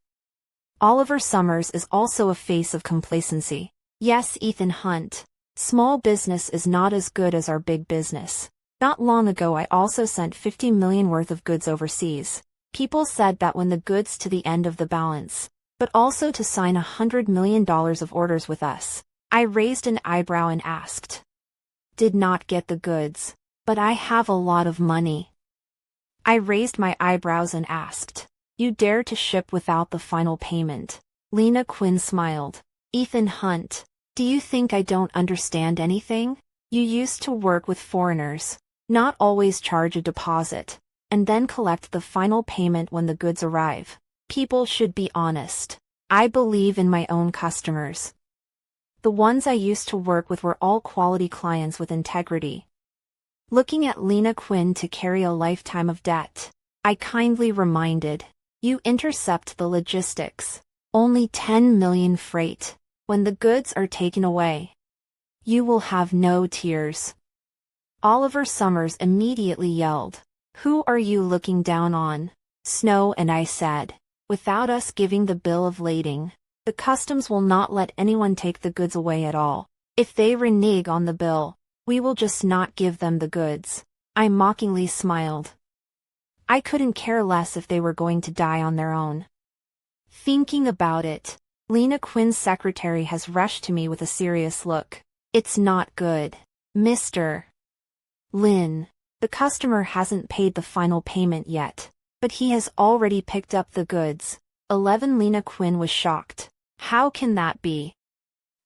Oliver Summers is also a face of complacency. Yes, Ethan Hunt. Small business is not as good as our big business. Not long ago I also sent 50 million worth of goods overseas. People said that when the goods to the end of the balance, but also to sign $100 million of orders with us. I raised an eyebrow and asked. Did not get the goods, but I have a lot of money. I raised my eyebrows and asked. You dare to ship without the final payment? Lena Quinn smiled. Ethan Hunt, do you think I don't understand anything? You used to work with foreigners, not always charge a deposit, and then collect the final payment when the goods arrive. People should be honest. I believe in my own customers. The ones I used to work with were all quality clients with integrity. Looking at Lena Quinn to carry a lifetime of debt, I kindly reminded, you intercept the logistics. Only 10 million freight. When the goods are taken away, you will have no tears. Oliver Summers immediately yelled, Who are you looking down on? Snow, and I said, Without us giving the bill of lading, the customs will not let anyone take the goods away at all. If they renege on the bill, we will just not give them the goods. I mockingly smiled. I couldn't care less if they were going to die on their own. Thinking about it, Lena Quinn's secretary has rushed to me with a serious look. It's not good, Mr. Lin. The customer hasn't paid the final payment yet, but he has already picked up the goods. 11 Lena Quinn was shocked. How can that be?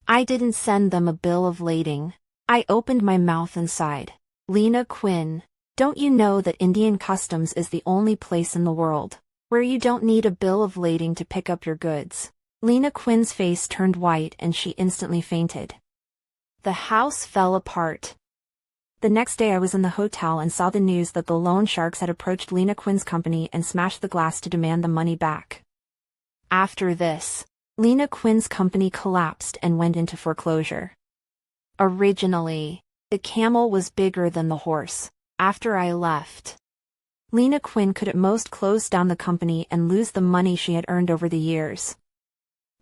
I didn't send them a bill of lading. I opened my mouth and sighed. Lena Quinn, don't you know that Indian Customs is the only place in the world where you don't need a bill of lading to pick up your goods? Lena Quinn's face turned white and she instantly fainted. The house fell apart. The next day I was in the hotel and saw the news that the loan sharks had approached Lena Quinn's company and smashed the glass to demand the money back. After this, Lena Quinn's company collapsed and went into foreclosure. Originally, the camel was bigger than the horse. After I left, Lena Quinn could at most close down the company and lose the money she had earned over the years.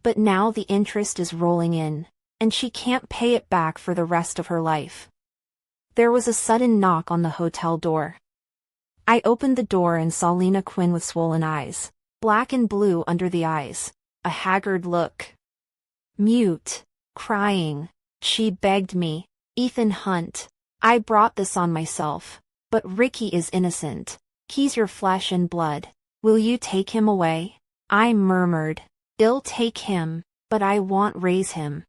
But now the interest is rolling in, and she can't pay it back for the rest of her life. There was a sudden knock on the hotel door. I opened the door and saw Lena Quinn with swollen eyes, black and blue under the eyes, a haggard look. Mute, crying, she begged me, Ethan Hunt, I brought this on myself, but Ricky is innocent. He's your flesh and blood. Will you take him away? I murmured, I'll take him, but I won't raise him.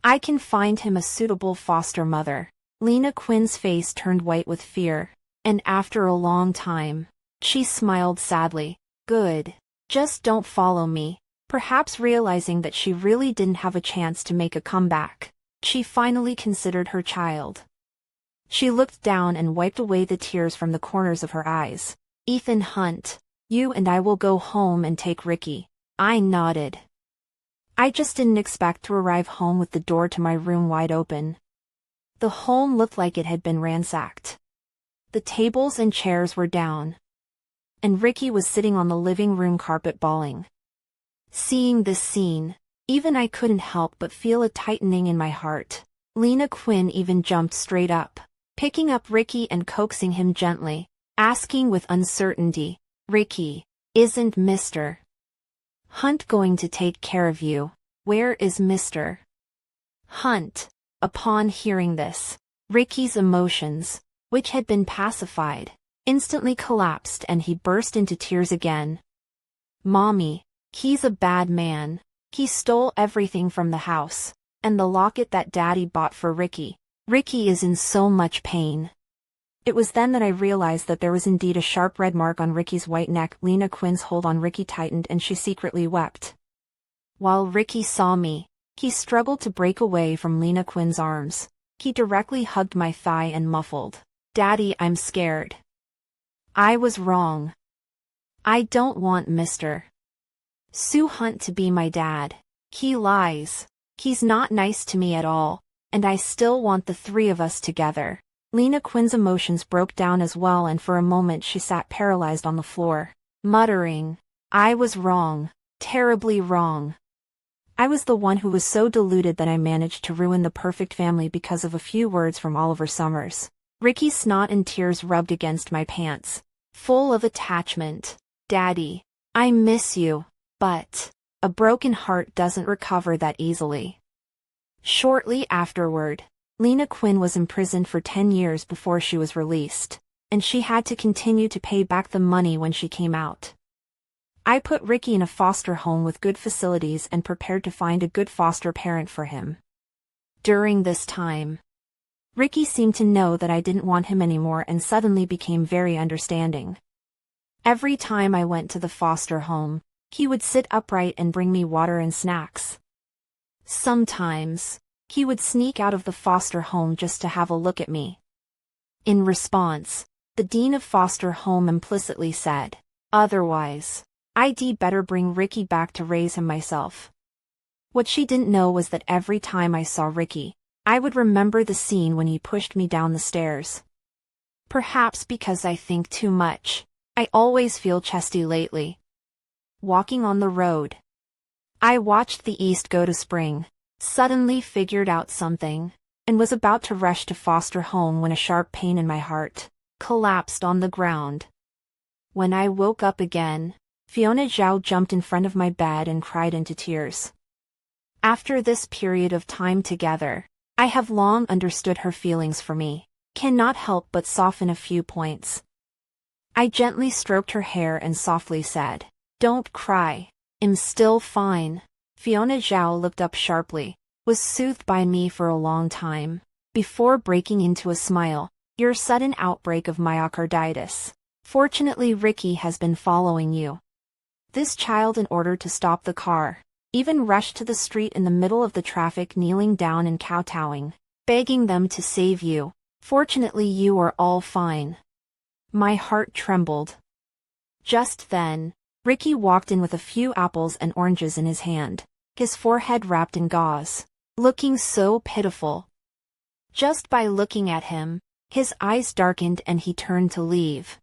I can find him a suitable foster mother. Lena Quinn's face turned white with fear, and after a long time, she smiled sadly. Good. Just don't follow me. Perhaps realizing that she really didn't have a chance to make a comeback, she finally considered her child. She looked down and wiped away the tears from the corners of her eyes. Ethan Hunt, you and I will go home and take Ricky. I nodded. I just didn't expect to arrive home with the door to my room wide open. The home looked like it had been ransacked. The tables and chairs were down, and Ricky was sitting on the living room carpet bawling. Seeing this scene, even I couldn't help but feel a tightening in my heart. Lena Quinn even jumped straight up, picking up Ricky and coaxing him gently, asking with uncertainty, Ricky, isn't Mr. Hunt going to take care of you? Where is Mr. Hunt? Upon hearing this, Ricky's emotions, which had been pacified, instantly collapsed and he burst into tears again. Mommy, he's a bad man. He stole everything from the house, and the locket that Daddy bought for Ricky. Ricky is in so much pain. It was then that I realized that there was indeed a sharp red mark on Ricky's white neck. Lena Quinn's hold on Ricky tightened and she secretly wept. While Ricky saw me, he struggled to break away from Lena Quinn's arms. He directly hugged my thigh and muffled, Daddy, I'm scared. I was wrong. I don't want Mr. Sue Hunt to be my dad. He lies. He's not nice to me at all, and I still want the three of us together. Lena Quinn's emotions broke down as well, and for a moment she sat paralyzed on the floor, muttering, I was wrong, terribly wrong. I was the one who was so deluded that I managed to ruin the perfect family because of a few words from Oliver Summers. Ricky's snot and tears rubbed against my pants, full of attachment. Daddy, I miss you, but a broken heart doesn't recover that easily. Shortly afterward, Lena Quinn was imprisoned for 10 years before she was released, and she had to continue to pay back the money when she came out. I put Ricky in a foster home with good facilities and prepared to find a good foster parent for him. During this time, Ricky seemed to know that I didn't want him anymore and suddenly became very understanding. Every time I went to the foster home, he would sit upright and bring me water and snacks. Sometimes, he would sneak out of the foster home just to have a look at me. In response, the dean of foster home implicitly said, otherwise, I'd better bring Ricky back to raise him myself. What she didn't know was that every time I saw Ricky, I would remember the scene when he pushed me down the stairs. Perhaps because I think too much, I always feel chesty lately. walking on the road. I watched the east go to spring, suddenly figured out something, and was about to rush to foster home when a sharp pain in my heart collapsed on the ground. When I woke up again, Fiona Zhao jumped in front of my bed and cried into tears. After this period of time together, I have long understood her feelings for me, cannot help but soften a few points. I gently stroked her hair and softly said, "Don't cry. I'm still fine." Fiona Zhao looked up sharply, was soothed by me for a long time, before breaking into a smile. "Your sudden outbreak of myocarditis. Fortunately, Ricky has been following you." This child, in order to stop the car, even rushed to the street in the middle of the traffic, kneeling down and kowtowing, begging them to save you. "Fortunately, you are all fine." My heart trembled. Just then, Ricky walked in with a few apples and oranges in his hand, his forehead wrapped in gauze, looking so pitiful. Just by looking at him, his eyes darkened and he turned to leave.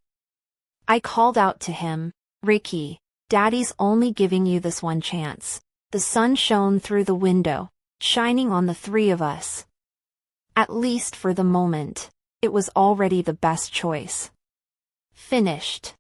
I called out to him, "Ricky, Daddy's only giving you this one chance." The sun shone through the window, shining on the three of us. At least for the moment, it was already the best choice. Finished.